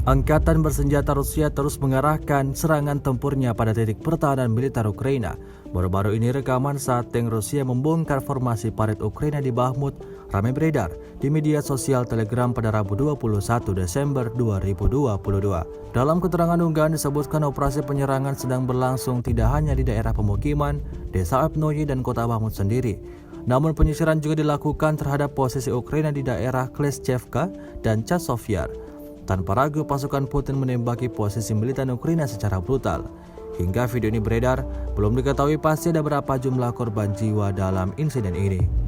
Angkatan bersenjata Rusia terus mengarahkan serangan tempurnya pada titik pertahanan militer Ukraina. Baru-baru ini rekaman saat tank Rusia membongkar formasi parit Ukraina di Bakhmut ramai beredar di media sosial Telegram pada Rabu 21 Desember 2022. Dalam keterangan unggahan disebutkan operasi penyerangan sedang berlangsung tidak hanya di daerah pemukiman, desa Apnoye dan kota Bakhmut sendiri. Namun penyisiran juga dilakukan terhadap posisi Ukraina di daerah Kleshchevka dan Chasiv-Yar. Tanpa ragu, pasukan Putin menembaki posisi militer Ukraina secara brutal. Hingga video ini beredar, belum diketahui pasti ada berapa jumlah korban jiwa dalam insiden ini.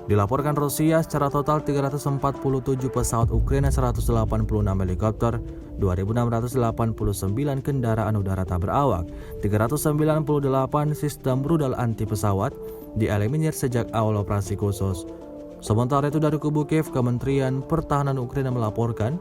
Dilaporkan Rusia secara total 347 pesawat Ukraina, 186 helikopter, 2.689 kendaraan udara tak berawak, 398 sistem rudal anti pesawat dieliminir sejak awal operasi khusus. Sementara itu dari kubu Kiev, Kementerian Pertahanan Ukraina melaporkan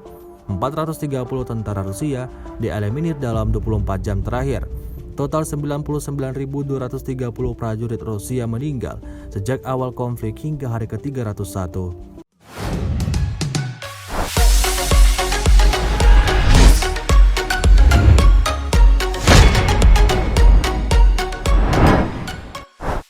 430 tentara Rusia dieliminir dalam 24 jam terakhir. Total 99.230 prajurit Rusia meninggal sejak awal konflik hingga hari ke-301.